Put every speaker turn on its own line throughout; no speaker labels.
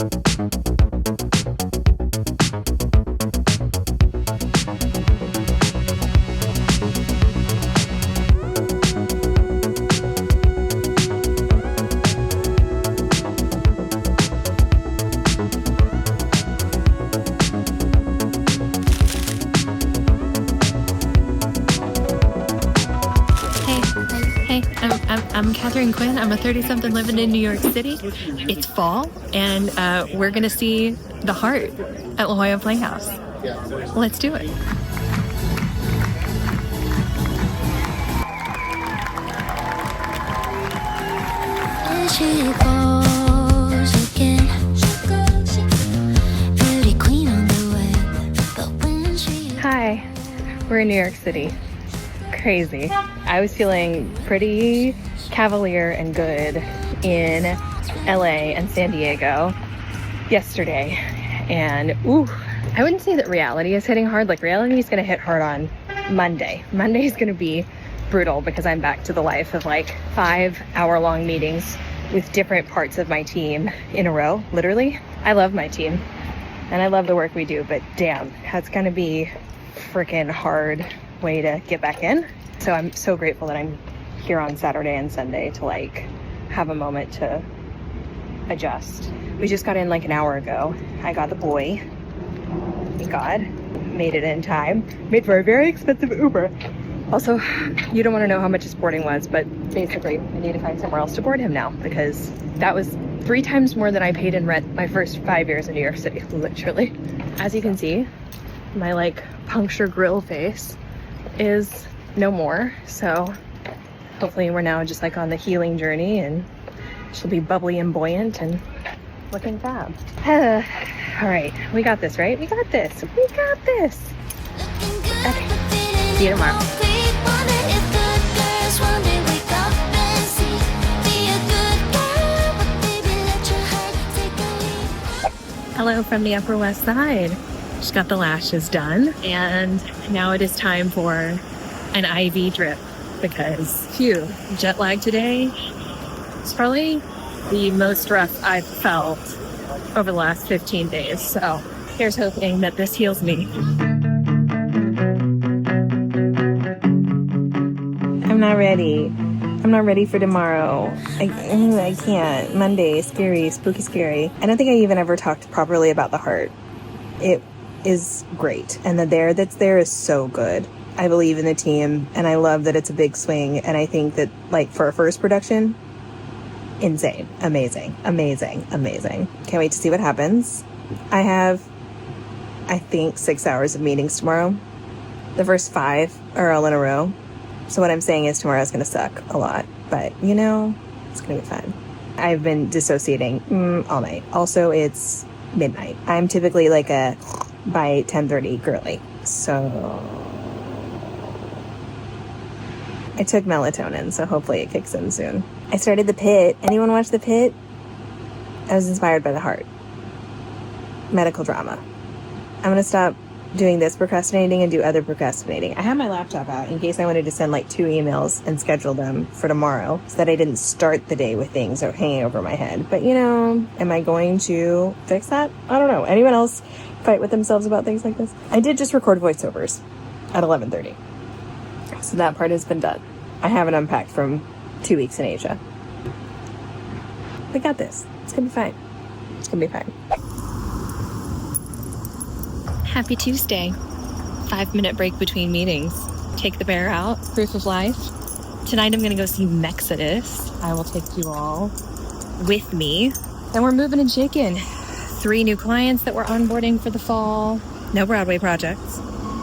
I'm Catherine Quinn. I'm a 30-something living in New York City. It's fall, and we're going to see The Heart at La Jolla Playhouse. Let's do it. Hi, we're in New York City. Crazy. I was feeling pretty cavalier and good in LA and San Diego yesterday, and I wouldn't say that reality is hitting hard. Like, reality is going to hit hard on Monday. Monday is going to be brutal because I'm back to the life of like 5-hour-long meetings with different parts of my team in a row, literally. I love my team and I love the work we do, but damn, that's going to be freaking hard way to get back in. So I'm so grateful that I'm here on Saturday and Sunday to like have a moment to adjust. We just got in like an hour ago. I got the boy. Thank God. Made it in time. Made for a very expensive Uber. Also, you don't want to know how much his boarding was, but basically I need to find somewhere else to board him now because that was 3 times more than I paid in rent my first 5 years in New York City, literally. As you can see, my like puncture grill face is no more, so hopefully we're now just like on the healing journey and she'll be bubbly and buoyant and looking fab. All right, we got this, right? We got this. Okay, see you tomorrow. Hello from the Upper West Side. Just got the lashes done, and now it is time for an IV drip because, jet lag today is probably the most rough I've felt over the last 15 days. So here's hoping that this heals me. I'm not ready. I'm not ready for tomorrow. I can't. Monday, scary, spooky, scary. I don't think I even ever talked properly about The Heart. It is great, and the that's there is so good. I believe in the team, and I love that it's a big swing, and I think that, like, for a first production, insane, amazing. Can't wait to see what happens. I have, I think, 6 hours of meetings tomorrow. The first 5 are all in a row, so what I'm saying is tomorrow's gonna suck a lot, but you know, it's gonna be fun. I've been dissociating all night. Also, it's midnight. I'm typically like a by 10:30 girly, so I took melatonin, so hopefully it kicks in soon. I started The Pit. Anyone watch The Pit? I was inspired by The Heart. Medical drama. I'm gonna stop doing this procrastinating and do other procrastinating. I have my laptop out in case I wanted to send like 2 emails and schedule them for tomorrow so that I didn't start the day with things hanging over my head. But you know, am I going to fix that? I don't know. Anyone else fight with themselves about things like this? I did just record voiceovers at 11:30. So that part has been done. I haven't unpacked from 2 weeks in Asia. We got this. It's gonna be fine. It's gonna be fine. Happy Tuesday. 5-minute break between meetings. Take the bear out. Proof of life. Tonight I'm gonna go see Exodus. I will take you all with me. Then we're moving and shaking. 3 new clients that we're onboarding for the fall. No Broadway projects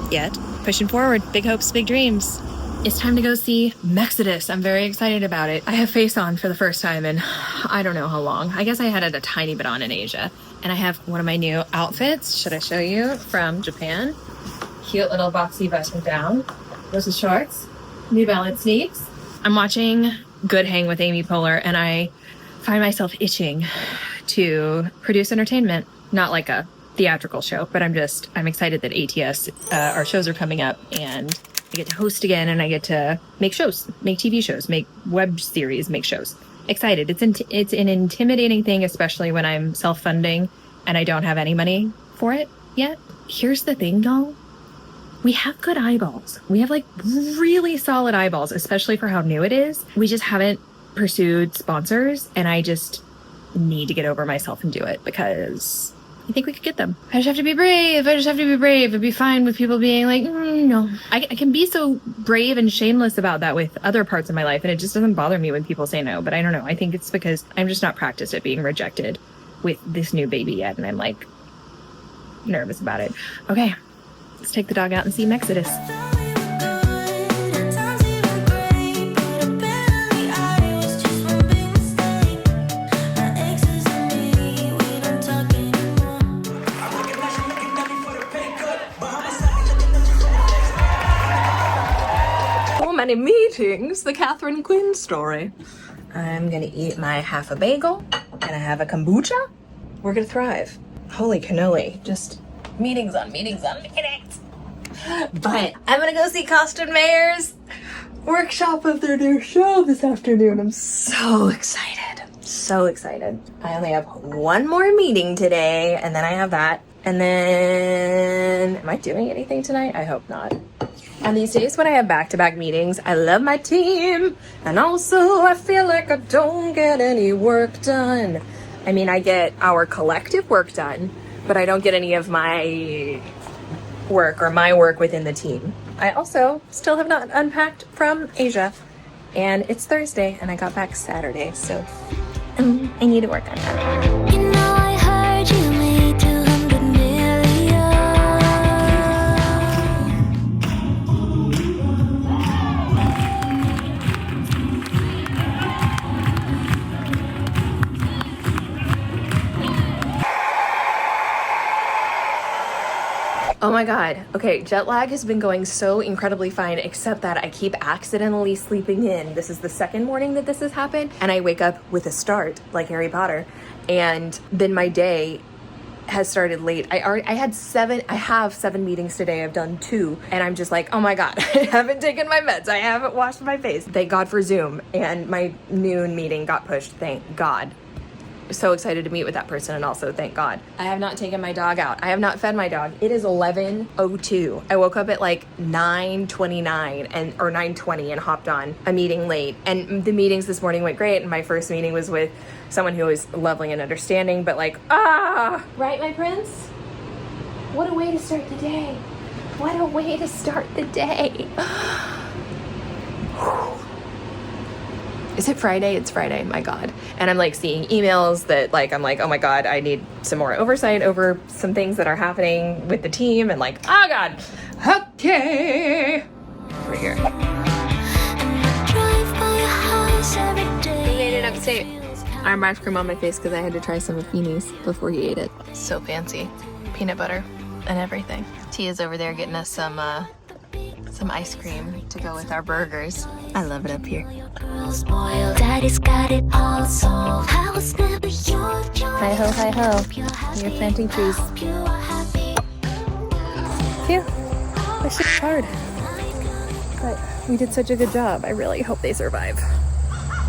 yet. Pushing forward. Big hopes, big dreams. It's time to go see Exodus. I'm very excited about it. I have face on for the first time in I don't know how long. I guess I had it a tiny bit on in Asia. And I have one of my new outfits. Should I show you? From Japan. Cute little boxy button down. Those are shorts. New Balance sneaks. I'm watching Good Hang with Amy Poehler, and I find myself itching to produce entertainment. Not like a theatrical show, but I'm excited that ATS, our shows are coming up, and I get to host again, and I get to make shows, make TV shows, make web series, make shows. excited. It's an intimidating thing, especially when I'm self-funding and I don't have any money for it yet. Here's the thing, y'all. We have good eyeballs. We have like really solid eyeballs, especially for how new it is. We just haven't pursued sponsors, and I just need to get over myself and do it because I think we could get them. I just have to be brave. It'd be fine with people being like, no. I can be so brave and shameless about that with other parts of my life, and it just doesn't bother me when people say no. But I don't know. I think it's because I'm just not practiced at being rejected with this new baby yet, and I'm like nervous about it. Okay, let's take the dog out and see Exodus.
Many meetings, the Catherine Quinn story. I'm gonna eat my half a bagel and I have a kombucha. We're gonna thrive. Holy cannoli, just meetings on meetings on meetings. But I'm gonna go see Costin Mayer's workshop of their new show this afternoon. I'm so excited. So excited. I only have one more meeting today and then I have that. And then, am I doing anything tonight? I hope not. On these days when I have back-to-back meetings, I love my team. And also, I feel like I don't get any work done. I mean, I get our collective work done, but I don't get any of my work or my work within the team. I also still have not unpacked from Asia. And it's Thursday, and I got back Saturday, so I need to work on that. You know, I heard you made 200 million. Oh my God. Okay, jet lag has been going so incredibly fine, except that I keep accidentally sleeping in. This is the second morning that this has happened, and I wake up with a start, like Harry Potter, and then my day has started late. I have 7 meetings today. I've done 2, and I'm just like, oh my God, I haven't taken my meds. I haven't washed my face. Thank God for Zoom, and my noon meeting got pushed. Thank God. So excited to meet with that person, and also thank God. I have not taken my dog out. I have not fed my dog. It is 11:02. I woke up at like 9:29 or 9:20 and hopped on a meeting late. And the meetings this morning went great. And my first meeting was with someone who was lovely and understanding, but like, right, my prince? What a way to start the day. What a way to start the day. Is it Friday? It's Friday, my God. And I'm like seeing emails that like, I'm like, oh my God, I need some more oversight over some things that are happening with the team, and like, oh God, okay. We're here. We made it upstate. I have ice cream on my face because I had to try some of Feeney's before he ate it. So fancy. Peanut butter and everything. Tia's over there getting us some ice cream to go with our burgers. I love it up here. Daddy's got it all solved. Hi ho, hi ho. You're planting trees. Phew. This shit's hard. But we did such a good job. I really hope they survive.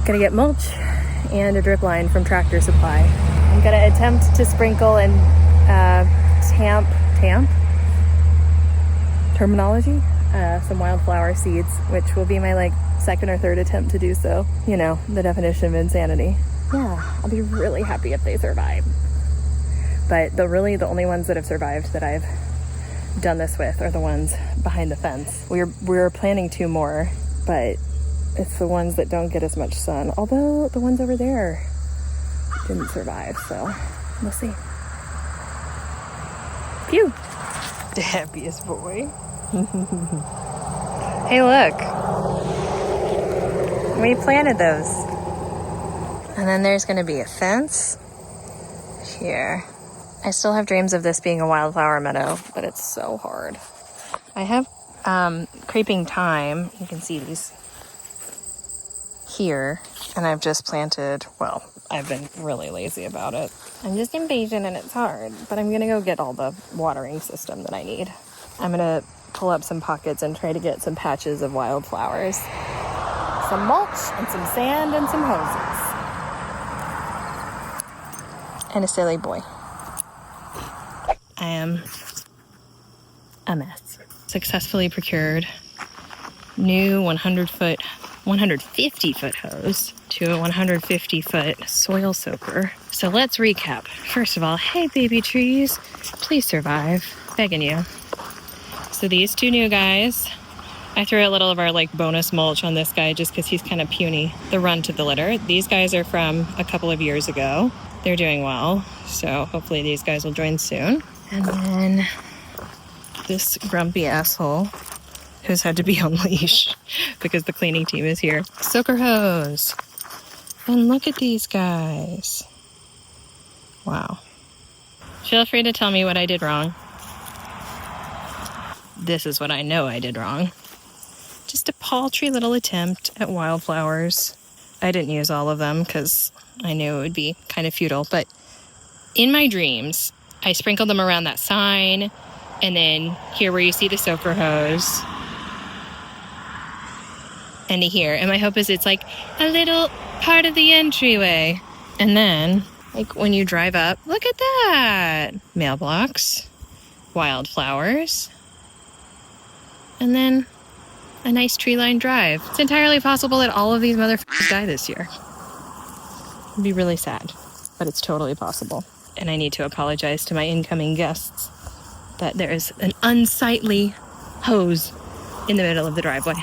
Gonna get mulch and a drip line from Tractor Supply. I'm gonna attempt to sprinkle and tamp terminology. Some wildflower seeds, which will be my like second or third attempt to do so. You know, the definition of insanity. Yeah, I'll be really happy if they survive. But the only ones that have survived that I've done this with are the ones behind the fence. We're planting 2 more, but it's the ones that don't get as much sun. Although the ones over there didn't survive, so we'll see. Phew. The happiest boy. Hey, look. We planted those. And then there's going to be a fence here. I still have dreams of this being a wildflower meadow, but it's so hard. I have creeping thyme. You can see these here. And I've just planted, well, I've been really lazy about it. I'm just impatient and it's hard. But I'm going to go get all the watering system that I need. I'm going to pull up some pockets and try to get some patches of wildflowers. Some mulch and some sand and some hoses.
and a silly boy. I am a mess. Successfully procured new 150-foot hose to a 150-foot soil soaker. So let's recap. First of all, hey baby trees, please survive. Begging you. So these two new guys, I threw a little of our like bonus mulch on this guy just because he's kind of puny, the runt of the litter. These guys are from a couple of years ago. They're doing well, so hopefully these guys will join soon. And then this grumpy asshole who's had to be on leash because the cleaning team is here. Soaker hose. And look at these guys. Wow. Feel free to tell me what I did wrong. This is what I know I did wrong. Just a paltry little attempt at wildflowers. I didn't use all of them because I knew it would be kind of futile, but in my dreams, I sprinkled them around that sign, and then here where you see the soaker hose, and here. And my hope is it's like a little part of the entryway. And then, like when you drive up, look at that! Mailbox, wildflowers, and then a nice tree-lined drive. It's entirely possible that all of these motherfuckers die this year. It'd be really sad, but it's totally possible. And I need to apologize to my incoming guests that there is an unsightly hose in the middle of the driveway.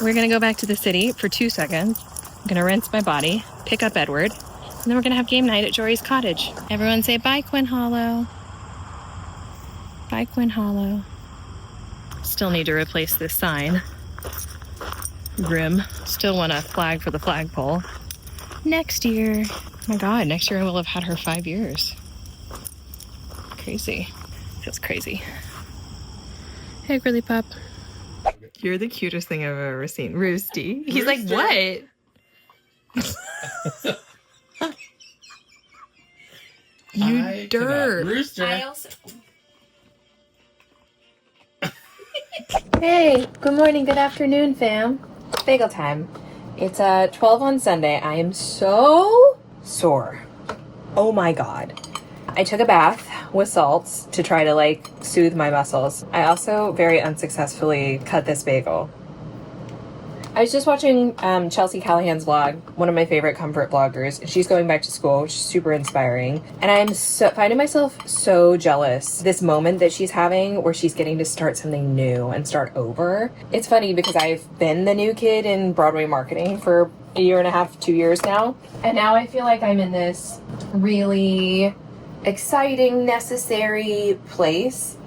We're gonna go back to the city for 2 seconds. I'm gonna rinse my body, pick up Edward, and then we're gonna have game night at Jory's cottage. Everyone say bye, Quinn Hollow. Bye, Quinn Hollow. Still need to replace this sign. Grim. Still want a flag for the flagpole. Next year. Oh my god, next year I will have had her 5 years. Crazy. Feels crazy. Hey, girly pup. You're the cutest thing I've ever seen. Roosty. He's like, what? You dirt.
Rooster.
I also...
Hey, good morning, good afternoon, fam.
Bagel time. It's 12 on Sunday. I am so sore. Oh my god. I took a bath with salts to try to like soothe my muscles. I also very unsuccessfully cut this bagel. I was just watching Chelsea Callahan's vlog, one of my favorite comfort bloggers. She's going back to school, which is super inspiring. And I'm finding myself so jealous this moment that she's having where she's getting to start something new and start over. It's funny because I've been the new kid in Broadway marketing for 1.5 to 2 years now. And now I feel like I'm in this really exciting, necessary place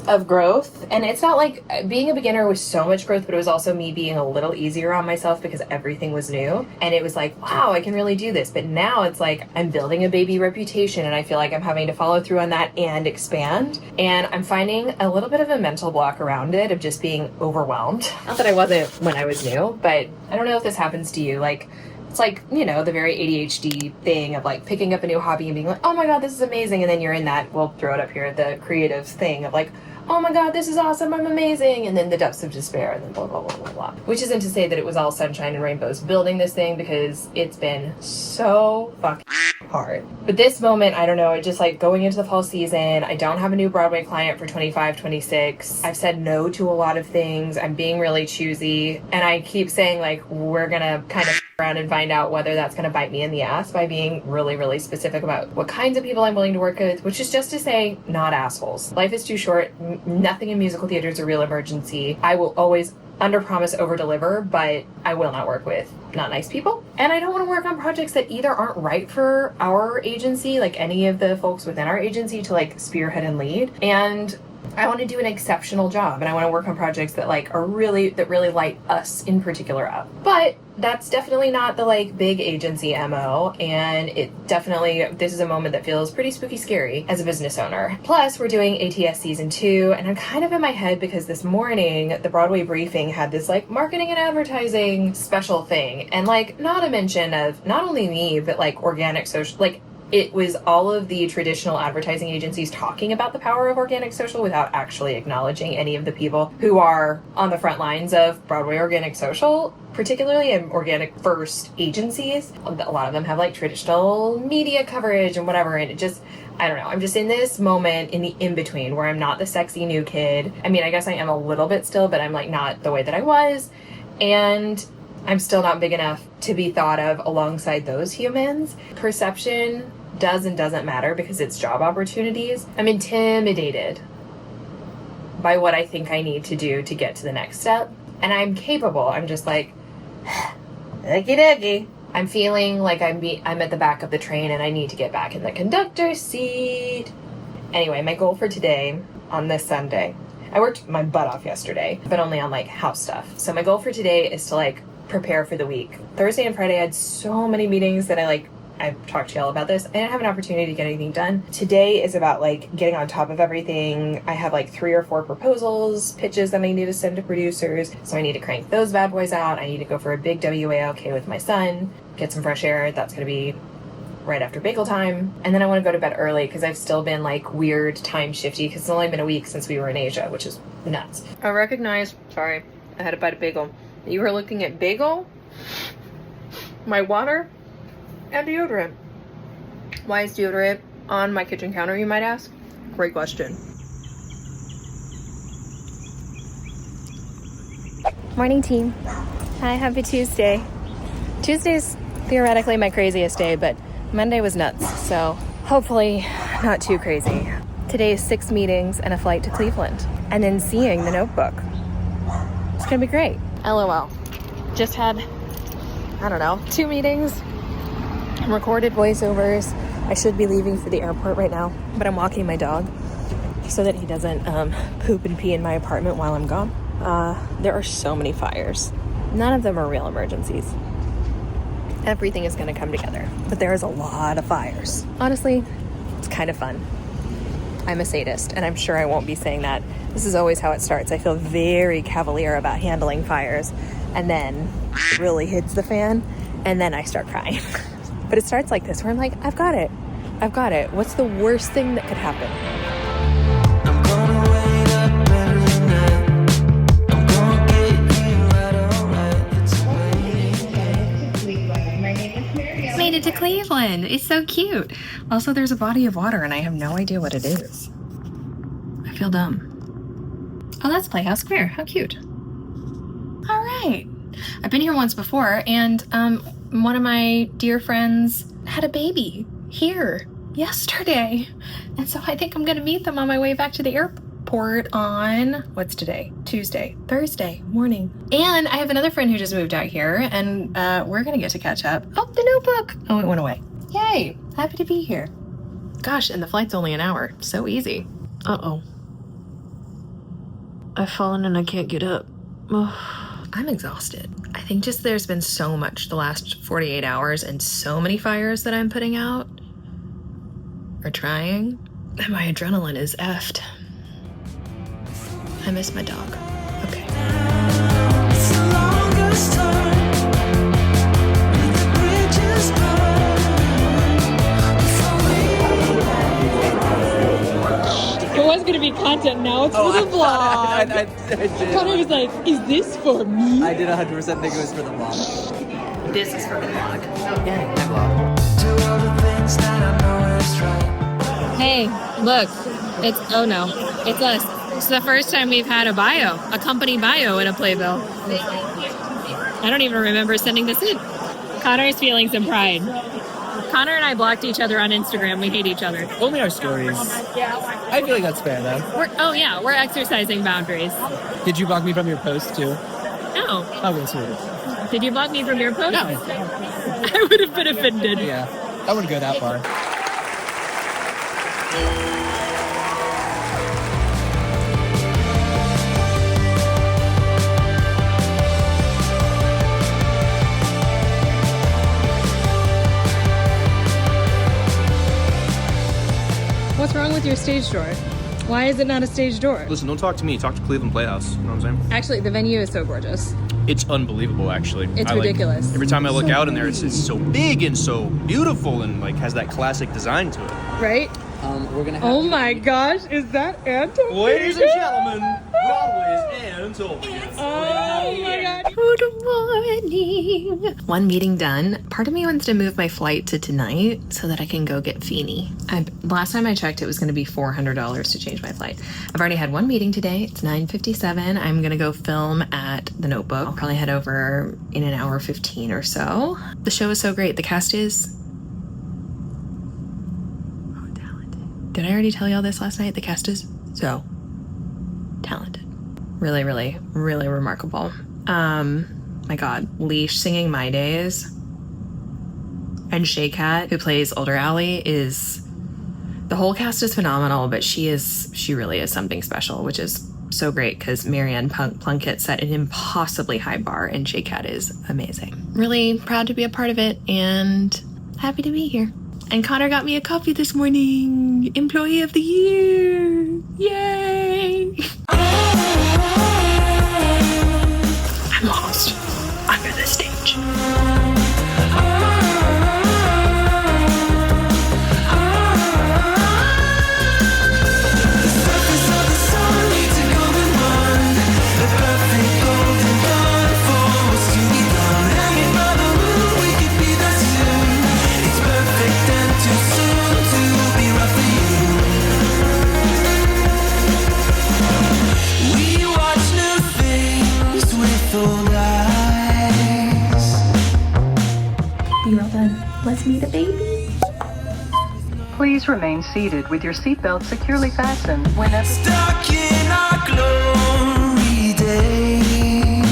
of growth. And it's not like being a beginner was so much growth, but it was also me being a little easier on myself because everything was new. And it was like, wow, I can really do this. But now it's like I'm building a baby reputation and I feel like I'm having to follow through on that and expand. And I'm finding a little bit of a mental block around it of just being overwhelmed. Not that I wasn't when I was new, but I don't know if this happens to you. Like, it's like, you know, the very ADHD thing of like picking up a new hobby and being like, oh my god, this is amazing. And then you're in that, we'll throw it up here, the creative thing of like, oh my god, this is awesome, I'm amazing, and then the depths of despair, and then blah, blah, blah, blah, blah. Which isn't to say that it was all sunshine and rainbows building this thing, because it's been so fucking hard. But this moment, I don't know, just like going into the fall season, I don't have a new Broadway client for 25, 26. I've said no to a lot of things. I'm being really choosy, and I keep saying like, we're gonna kind of around and find out whether that's going to bite me in the ass by being really, really specific about what kinds of people I'm willing to work with, which is just to say, not assholes. Life is too short. Nothing in musical theater is a real emergency. I will always under-promise, over-deliver, but I will not work with not nice people. And I don't want to work on projects that either aren't right for our agency, like any of the folks within our agency to like spearhead and lead. And I want to do an exceptional job, and I want to work on projects that like are really light us in particular up. But that's definitely not the like big agency MO, and it definitely, this is a moment that feels pretty spooky scary as a business owner. Plus, we're doing ATS season 2, and I'm kind of in my head because this morning the Broadway briefing had this like marketing and advertising special thing, and like not a mention of not only me but like organic social, like it was all of the traditional advertising agencies talking about the power of organic social without actually acknowledging any of the people who are on the front lines of Broadway organic social, particularly in organic first agencies. A lot of them have like traditional media coverage and whatever, and it just, I don't know. I'm just in this moment in the in-between where I'm not the sexy new kid. I mean, I guess I am a little bit still, but I'm like not the way that I was. And I'm still not big enough to be thought of alongside those humans. Perception does and doesn't matter because it's job opportunities. I'm intimidated by what I think I need to do to get to the next step. And I'm capable. I'm just like, okie dokie. I'm feeling like I'm at the back of the train and I need to get back in the conductor's seat. Anyway, my goal for today on this Sunday, I worked my butt off yesterday, but only on like house stuff. So my goal for today is to like prepare for the week. Thursday and Friday I had so many meetings that I've talked to y'all about this. I didn't have an opportunity to get anything done. Today is about like getting on top of everything. I have like 3 or 4 proposals, pitches that I need to send to producers. So I need to crank those bad boys out. I need to go for a big WALK with my son, get some fresh air. That's going to be right after bagel time. And then I want to go to bed early because I've still been like weird time shifty because it's only been a week since we were in Asia, which is nuts. I recognize, sorry, I had to bite a bagel. You were looking at bagel, my water, and deodorant. Why is deodorant on my kitchen counter, you might ask? Great question.
Morning, team. Hi, happy Tuesday. Tuesday's theoretically my craziest day, but Monday was nuts, so hopefully not too crazy. Today is 6 meetings and a flight to Cleveland, and then seeing The Notebook. It's gonna be great. LOL. Just had, I don't know, 2 meetings, recorded voiceovers. I should be leaving for the airport right now, but I'm walking my dog so that he doesn't poop and pee in my apartment while I'm gone. There are so many fires. None of them are real emergencies. Everything is going to come together, but there is a lot of fires. Honestly, it's kind of fun. I'm a sadist, and I'm sure I won't be saying that. This is always how it starts. I feel very cavalier about handling fires, and then it really hits the fan, and then I start crying. But it starts like this, where I'm like, I've got it. I've got it. What's the worst thing that could happen?
I'm gonna wait up every night. I'm gonna get you right alright. It's waiting.
Made it to Cleveland. It's so cute. Also, there's a body of water, and I have no idea what it is. I feel dumb. Oh, that's Playhouse Square. How cute. All right. I've been here once before, and one of my dear friends had a baby here yesterday. And so I think I'm going to meet them on my way back to the airport on, what's today? Tuesday, Thursday morning. And I have another friend who just moved out here, and we're going to get to catch up. Oh, The Notebook. Oh, it went away. Yay. Happy to be here. Gosh, and the flight's only an hour. So easy. Uh-oh. I've fallen and I can't get up. I'm exhausted. I think just there's been so much the last 48 hours and so many fires that I'm putting out or trying, and my adrenaline is effed. I miss my dog. Okay.
It's the longest time. With the bridges burned.
It was going to be content, now it's for the vlog.
I did.
Connor was like, is this for me?
I did 100% think it was for the vlog.
This is for the vlog.
Yeah, my vlog.
Do all the things that I know is right.
Hey, look, it's, oh no, it's us. It's the first time we've had a bio, a company bio in a playbill. I don't even remember sending this in. Connor's feeling some pride. Connor and I blocked each other on Instagram. We hate each other.
Only our stories. I feel like that's fair, though.
We're exercising boundaries.
Did you block me from your post, too?
No.
Oh, that's weird.
Did you block me from your post?
No.
I would have been offended.
Yeah, I wouldn't go that far.
What's wrong with your stage door? Why is it not a stage door?
Listen, don't talk to me. Talk to Cleveland Playhouse. You know what I'm saying?
Actually, the venue is so gorgeous.
It's unbelievable, actually.
It's ridiculous.
Every time I look out in there, it's so big and so beautiful and like has that classic design to it.
Right?
We're gonna have
Oh my gosh, is that Antonio?
Ladies and gentlemen, Broadway's Antonio.
Oh my god.
Good morning. One meeting done. Part of me wants to move my flight to tonight so that I can go get Feeny. Last time I checked, it was going to be $400 to change my flight. I've already had one meeting today. It's 9:57. I'm going to go film at the Notebook. I'll probably head over in an hour 15 or so. The show is so great. The cast is Did I already tell y'all this last night? The cast is so talented. Really, really, really remarkable. My God, Leash singing My Days. And Shay Cat, who plays Older Allie, the whole cast is phenomenal, but she really is something special, which is so great because Marianne Plunkett set an impossibly high bar and Shay Cat is amazing. Really proud to be a part of it and happy to be here. And Connor got me a coffee this morning. Employee of the Year. Yay. I'm lost under the stage. Let's meet a baby.
Please remain seated with your seatbelt securely fastened whenever
Stuck in our glory days.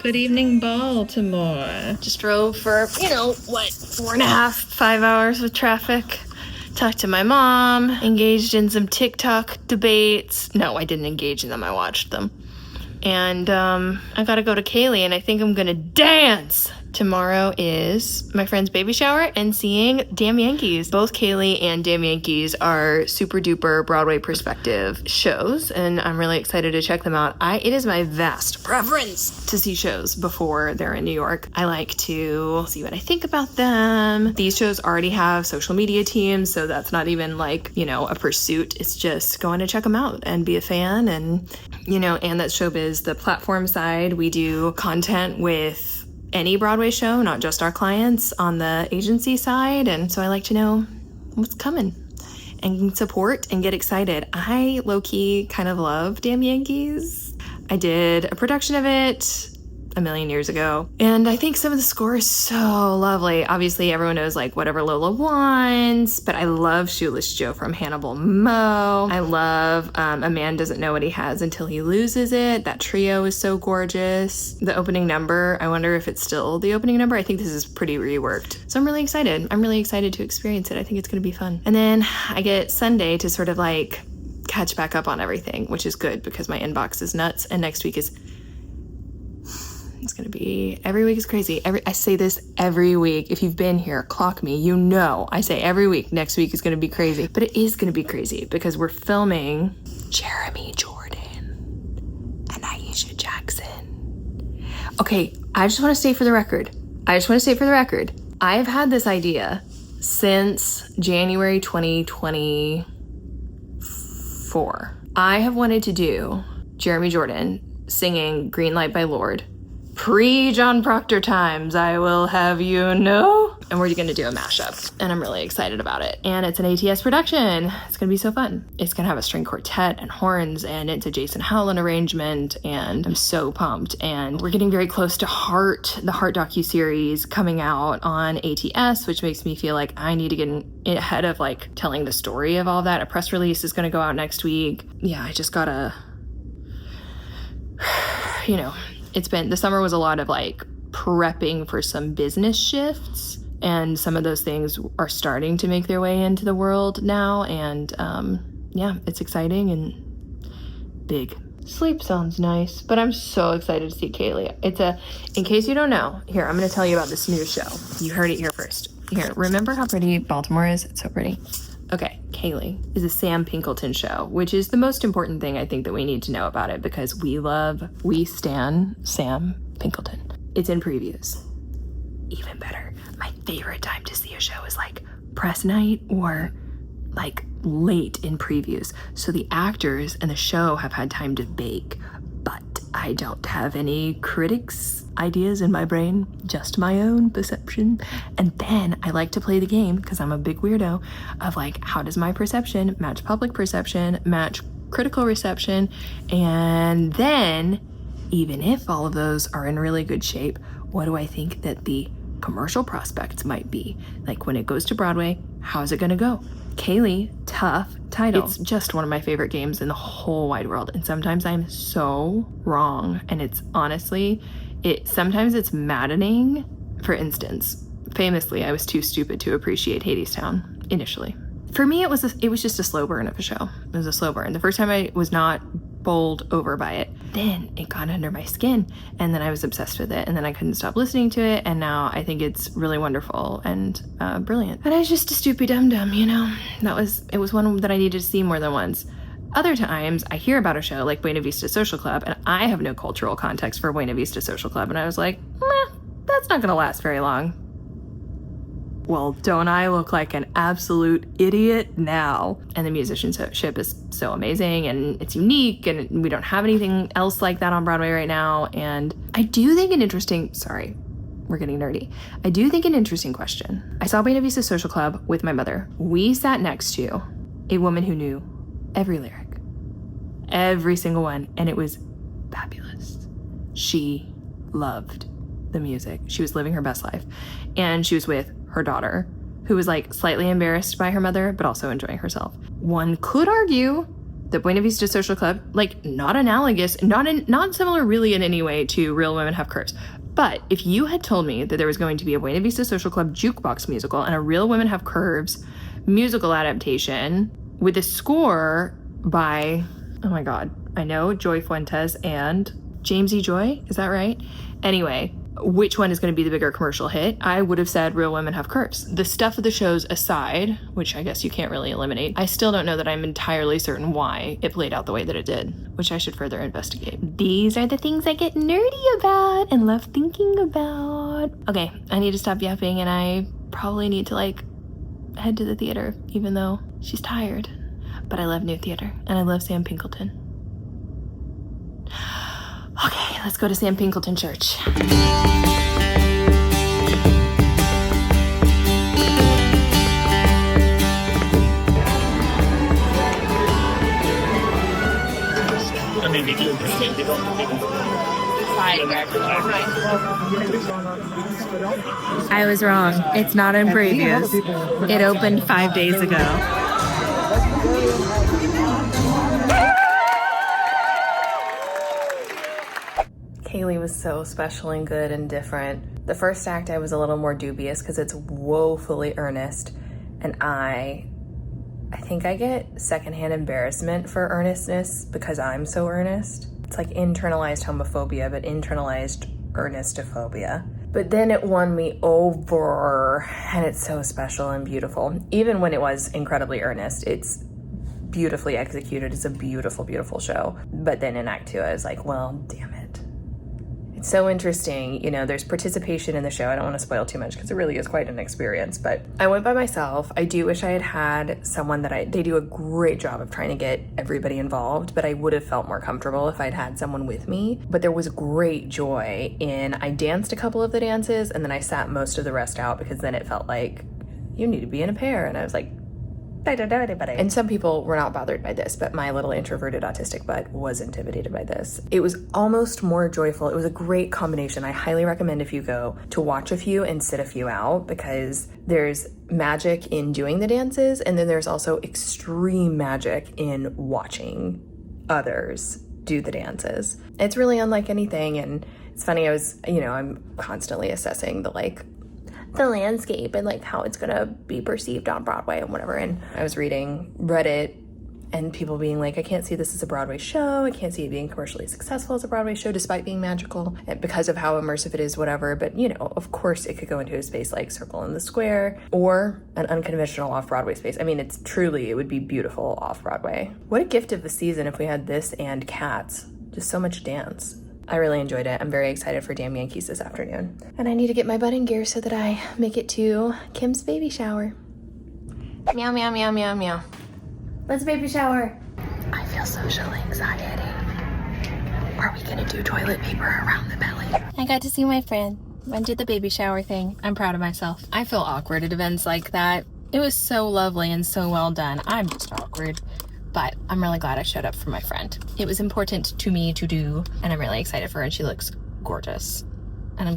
Good evening, Baltimore. Just drove for, 4.5, 5 hours with traffic. Talked to my mom, engaged in some TikTok debates. No, I didn't engage in them, I watched them. And I gotta go to Kaylee and I think I'm gonna dance. Tomorrow is my friend's baby shower and seeing Damn Yankees. Both Kaylee and Damn Yankees are super duper Broadway perspective shows and I'm really excited to check them out. It is my vast preference to see shows before they're in New York. I like to see what I think about them. These shows already have social media teams, so that's not even like, a pursuit. It's just going to check them out and be a fan and that's showbiz. The platform side, we do content with any Broadway show, not just our clients on the agency side. And so I like to know what's coming and support and get excited. I low-key kind of love Damn Yankees. I did a production of it a million years ago. And I think some of the score is so lovely. Obviously, everyone knows like Whatever Lola Wants, but I love Shoeless Joe from Hannibal Mo. I love A Man Doesn't Know What He Has Until He Loses It. That trio is so gorgeous. The opening number, I wonder if it's still the opening number. I think this is pretty reworked. So I'm really excited. I'm really excited to experience it. I think it's going to be fun. And then I get Sunday to sort of like catch back up on everything, which is good because my inbox is nuts. And next week is it's going to be, every week is crazy. I say this every week. If you've been here, clock me, I say every week, next week is going to be crazy. But it is going to be crazy because we're filming Jeremy Jordan and Aisha Jackson. Okay, I just want to say for the record, I've had this idea since January 2024. I have wanted to do Jeremy Jordan singing Green Light by Lorde pre-John Proctor times, I will have you know. And we're gonna do a mashup, and I'm really excited about it. And it's an ATS production. It's gonna be so fun. It's gonna have a string quartet and horns, and it's a Jason Howland arrangement, and I'm so pumped. And we're getting very close to Heart, the Heart docuseries coming out on ATS, which makes me feel like I need to get ahead of like telling the story of all that. A press release is gonna go out next week. Yeah, I just gotta, the summer was a lot of like prepping for some business shifts, and some of those things are starting to make their way into the world now. And it's exciting and big. Sleep sounds nice, but I'm so excited to see Kaylee. In case you don't know, here, I'm going to tell you about this new show. You heard it here first. Here, remember how pretty Baltimore is? It's so pretty. Okay, Ceilidh is a Sam Pinkerton show, which is the most important thing I think that we need to know about it, because we stan Sam Pinkerton. It's in previews. Even better, my favorite time to see a show is like press night or like late in previews. So the actors and the show have had time to bake, but I don't have any critics' ideas in my brain, just my own perception. And then I like to play the game, because I'm a big weirdo, of like, how does my perception match public perception, match critical reception? And then, even if all of those are in really good shape, what do I think that the commercial prospects might be? Like, when it goes to Broadway, how's it gonna go? Ceilidh, tough title. It's just one of my favorite games in the whole wide world. And sometimes I'm so wrong. And it's honestly, sometimes it's maddening. For instance, famously, I was too stupid to appreciate Hadestown initially. For me, it was just a slow burn of a show. It was a slow burn. The first time I was not bowled over by it. Then it got under my skin, and then I was obsessed with it, and then I couldn't stop listening to it, and now I think it's really wonderful and brilliant. And I was just a stupid dum-dum, you know? It was one that I needed to see more than once. Other times, I hear about a show like Buena Vista Social Club, and I have no cultural context for Buena Vista Social Club, and I was like, that's not gonna last very long. Well, don't I look like an absolute idiot now? And the musicianship is so amazing, and it's unique, and we don't have anything else like that on Broadway right now. And I do think sorry, we're getting nerdy. I do think an interesting question. I saw Buena Vista Social Club with my mother. We sat next to a woman who knew every lyric, every single one, and it was fabulous. She loved the music. She was living her best life. And she was with her daughter, who was like slightly embarrassed by her mother, but also enjoying herself. One could argue that Buena Vista Social Club, like not analogous, not similar really in any way to Real Women Have Curves. But if you had told me that there was going to be a Buena Vista Social Club jukebox musical and a Real Women Have Curves musical adaptation with a score by, oh my God, I know, Joy Fuentes and James E. Joy, is that right? Anyway, which one is going to be the bigger commercial hit? I would have said Real Women Have Curves. The stuff of the shows aside, which I guess you can't really eliminate, I still don't know that I'm entirely certain why it played out the way that it did, which I should further investigate. These are the things I get nerdy about and love thinking about. Okay, I need to stop yapping, and I probably need to like head to the theater, even though she's tired. But I love new theater, and I love Sam Pinkerton. Okay, let's go to Sam Pinkerton Church. I was wrong. It's not in previews. It opened 5 days ago. Ceilidh was so special and good and different. The first act I was a little more dubious because it's woefully earnest, and I think I get secondhand embarrassment for earnestness because I'm so earnest. It's like internalized homophobia, but internalized earnestophobia. But then it won me over, and it's so special and beautiful. Even when it was incredibly earnest, it's beautifully executed. It's a beautiful, beautiful show. But then in Act 2, I was like, well, damn it. It's so interesting, you know, there's participation in the show. I don't want to spoil too much because it really is quite an experience, but I went by myself. I do wish I had had someone they do a great job of trying to get everybody involved, but I would have felt more comfortable if I'd had someone with me. But there was great joy I danced a couple of the dances, and then I sat most of the rest out because then it felt like you need to be in a pair. And I was like, and some people were not bothered by this, but my little introverted autistic butt was intimidated by this. It was almost more joyful. It was a great combination. I highly recommend, if you go, to watch a few and sit a few out, because there's magic in doing the dances, and then there's also extreme magic in watching others do the dances. It's really unlike anything, and it's funny, I'm constantly assessing the landscape and like how it's gonna be perceived on Broadway and whatever. And I was reading Reddit
and people being like, I can't see this as a Broadway show. I can't see it being commercially successful as a Broadway show despite being magical because of how immersive it is, whatever. But, you know, of course it could go into a space like Circle in the Square or an unconventional off-Broadway space. I mean, it would be beautiful off-Broadway. What a gift of the season if we had this and Cats. Just so much dance. I really enjoyed it. I'm very excited for Damn Yankees this afternoon. And I need to get my butt in gear so that I make it to Kim's baby shower. Meow, meow, meow, meow, meow. Let's baby shower. I feel social anxiety. Are we gonna do toilet paper around the belly?
I got to see my friend. I did the baby shower thing. I'm proud of myself. I feel awkward at events like that. It was so lovely and so well done. I'm just awkward. But I'm really glad I showed up for my friend. It was important to me to do, and I'm really excited for her, and she looks gorgeous. And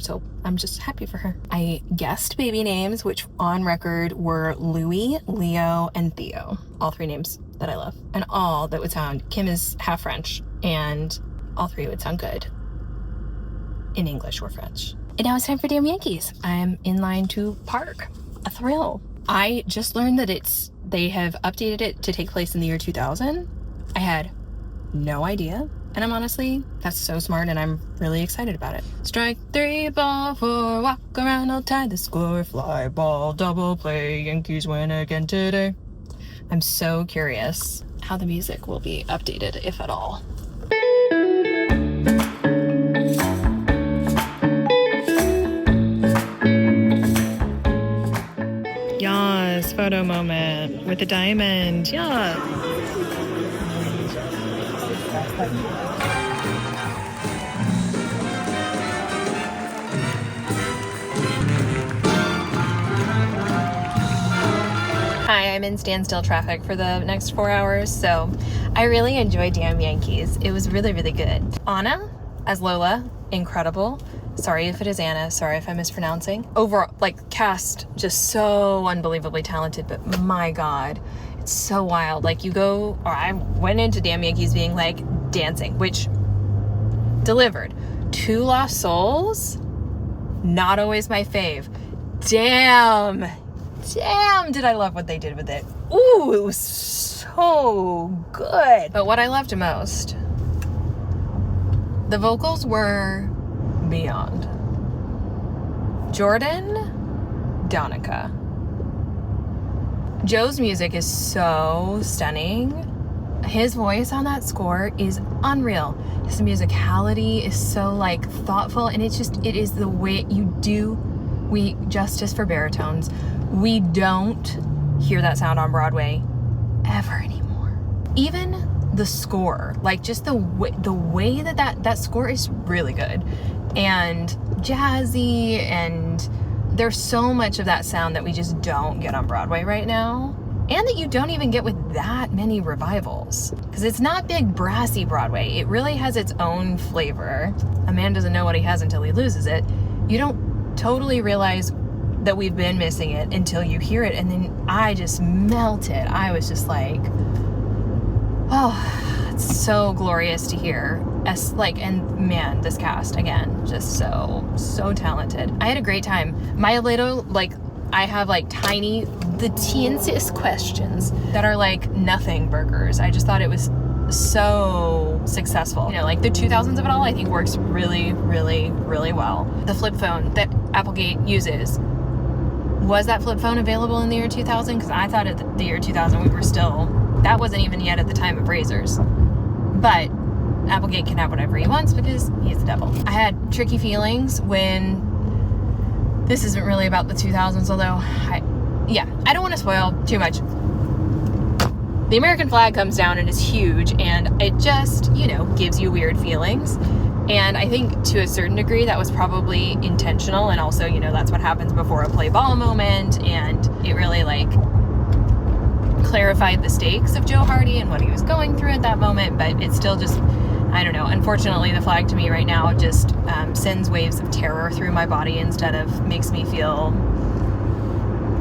I'm just happy for her. I guessed baby names, which on record were Louis, Leo, and Theo. All three names that I love. And all that would sound, Kim is half French, and all three would sound good in English or French. And now it's time for Damn Yankees. I'm in line to park. A thrill. I just learned that they have updated it to take place in the year 2000. I had no idea. And that's so smart, and I'm really excited about it. Strike 3, ball 4, walk around, I'll tie the score, fly ball, double play, Yankees win again today. I'm so curious how the music will be updated, if at all. Yes, photo moment with the diamond. Yeah. Hi, I'm in standstill traffic for the next 4 hours, so I really enjoyed Damn Yankees. It was really, really good. Anna, as Lola, incredible. Sorry if it is Anna, sorry if I'm mispronouncing. Overall, cast, just so unbelievably talented, but my God, it's so wild. I went into Damn Yankees being dancing, which delivered. 2 Lost Souls, not always my fave. Damn, did I love what they did with it. Ooh, it was so good. But what I loved most, the vocals were beyond. Jordan Donica. Joe's music is so stunning. His voice on that score is unreal. His musicality is so thoughtful, and it is the way justice for baritones. We don't hear that sound on Broadway ever anymore. Even the score, just the way that score is really good and jazzy, and there's so much of that sound that we just don't get on Broadway right now, and that you don't even get with that many revivals, because it's not big brassy Broadway. It really has its own flavor. A man doesn't know what he has until he loses it. You don't totally realize that we've been missing it until you hear it, and then I just melted. I was just oh, it's so glorious to hear. And man, this cast, again, just so talented. I had a great time. My little, I have tiny, the teensest questions that are nothing burgers. I just thought it was so successful. The 2000s of it all, I think works really, really, really well. The flip phone that Applegate uses, was that flip phone available in the year 2000? Because I thought at the year 2000 that wasn't even yet at the time of razors. But Applegate can have whatever he wants because he's the devil. I had tricky feelings when, this isn't really about the 2000s, although I don't want to spoil too much. The American flag comes down and is huge, and it just, gives you weird feelings. And I think to a certain degree that was probably intentional, and also, that's what happens before a play ball moment, and it really clarified the stakes of Joe Hardy and what he was going through at that moment. But it's still just, I don't know, unfortunately the flag to me right now just sends waves of terror through my body instead of makes me feel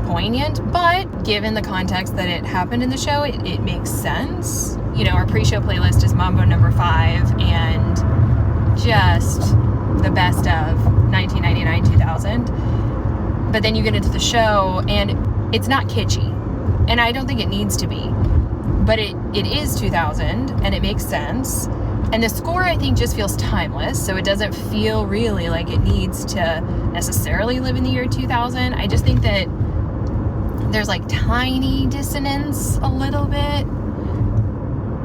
poignant. But given the context that it happened in the show, it makes sense. Our pre-show playlist is Mambo No. 5 and just the best of 1999-2000. But then you get into the show and it's not kitschy, and I don't think it needs to be,
but it is 2000 and it makes sense. And the score, I think, just feels timeless, so it doesn't feel really like it needs to necessarily live in the year 2000. I just think that there's like tiny dissonance a little bit.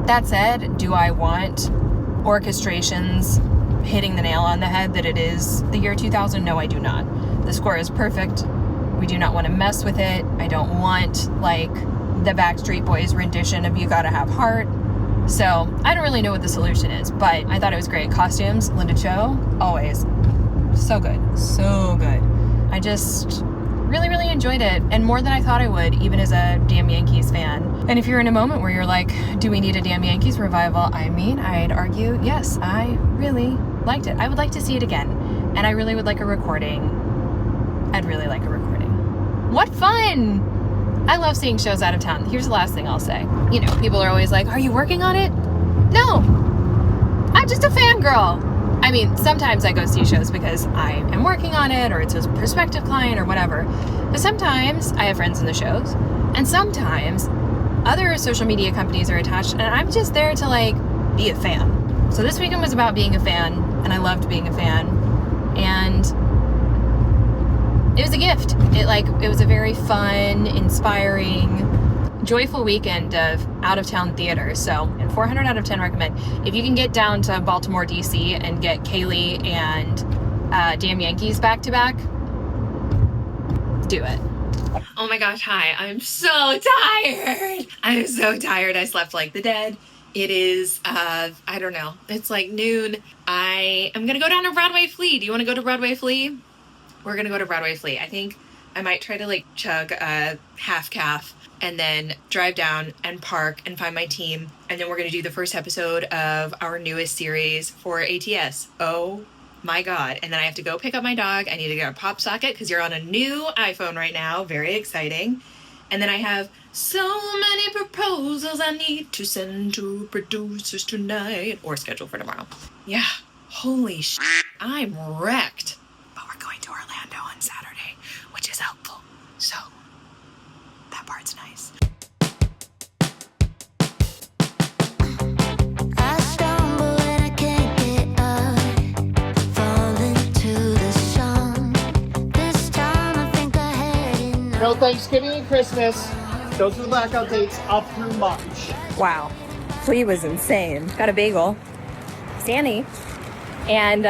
That said, do I want orchestrations hitting the nail on the head that it is the year 2000? No, I do not. The score is perfect. We do not want to mess with it. I don't want like the Backstreet Boys rendition of You Gotta Have Heart. So I don't really know what the solution is, but I thought it was great. Costumes, Linda Cho, always. So good, so good. I just really, really enjoyed it, and more than I thought I would, even as a Damn Yankees fan. And if you're in a moment where you're like, do we need a Damn Yankees revival? I mean, I'd argue, yes, I really liked it. I would like to see it again, and I really would like a recording. I'd really like a recording. What fun! I love seeing shows out of town. Here's the last thing I'll say. You know, people are always like, are you working on it? No, I'm just a fangirl. I mean, sometimes I go see shows because I am working on it, or it's a prospective client or whatever. But sometimes I have friends in the shows, and sometimes other social media companies are attached, and I'm just there to like be a fan. So this weekend was about being a fan, and I loved being a fan, and it was a gift. It was a very fun, inspiring, joyful weekend of out-of-town theater. So, and 400 out of 10 recommend. If you can get down to Baltimore, DC and get Ceilidh and Damn Yankees back-to-back, do it. Oh my gosh, hi. I'm so tired. I'm so tired. I slept like the dead. It is, I don't know. It's like noon. I am gonna go down to Broadway Flea. Do you want to go to Broadway Flea? We're gonna go to Broadway Flea. I think I might try to like chug a half calf and then drive down and park and find my team. And then we're gonna do the first episode of our newest series for ATS. Oh my God. And then I have to go pick up my dog. I need to get a pop socket because you're on a new iPhone right now. Very exciting. And then I have so many proposals I need to send to producers tonight or schedule for tomorrow. Yeah, holy shit, I'm wrecked. But we're going to Orlando on Saturday, which is helpful. So that part's nice.
I stumble and I can't get up, fall into the song. This time I think I had enough.
No Thanksgiving and Christmas. Those are the blackout dates up through March.
Wow, Flea was insane. Got a bagel, Stanny, and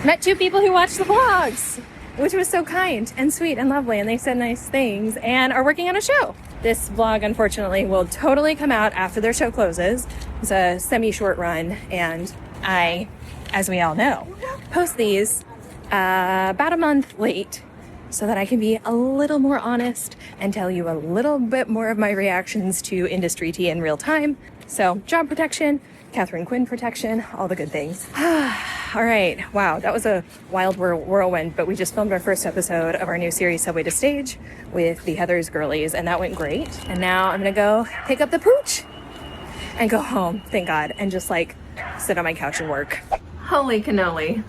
met two people who watched the vlogs, which was so kind and sweet and lovely, and they said nice things and are working on a show. This vlog, unfortunately, will totally come out after their show closes. It's a semi-short run, and I, as we all know, post these about a month late so that I can be a little more honest and tell you a little bit more of my reactions to industry tea in real time. So job protection, Catherine Quinn protection, all the good things. All right, wow, that was a wild whirlwind, but we just filmed our first episode of our new series, Subway to Stage, with the Heathers girlies, and that went great. And now I'm gonna go pick up the pooch and go home, thank God, and just like sit on my couch and work. Holy cannoli.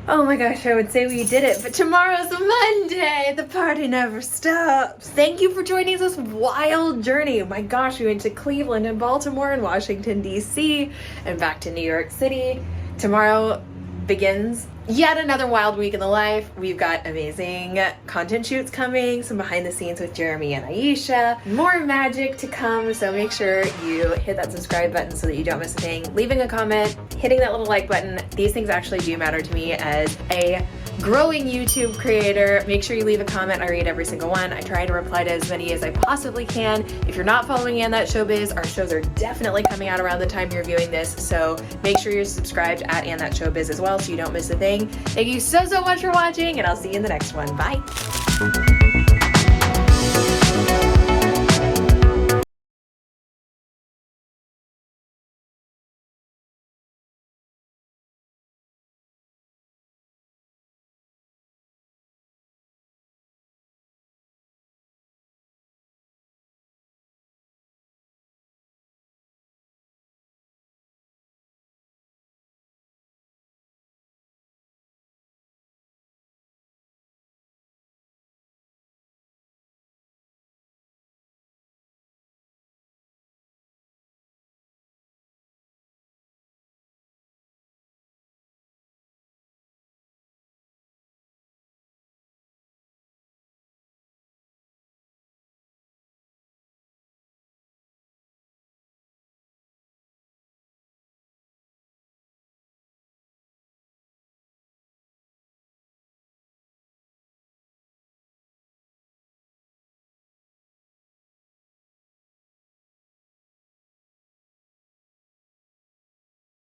Oh my gosh, I would say we did it, but tomorrow's Monday. The party never stops. Thank you for joining this wild journey. Oh my gosh, we went to Cleveland and Baltimore and Washington, D.C. and back to New York City. Tomorrow begins yet another wild week in the life. We've got amazing content shoots coming, some behind the scenes with Jeremy and Aisha, more magic to come, so make sure you hit that subscribe button so that you don't miss a thing, leaving a comment, hitting that little like button. These things actually do matter to me as a growing YouTube creator. Make sure you leave a comment. I read every single one. I try to reply to as many as I possibly can. If you're not following And That Showbiz, our shows are definitely coming out around the time you're viewing this, so make sure you're subscribed at And That Showbiz as well so you don't miss a thing. Thank you so much for watching, and I'll see you in the next one. Bye.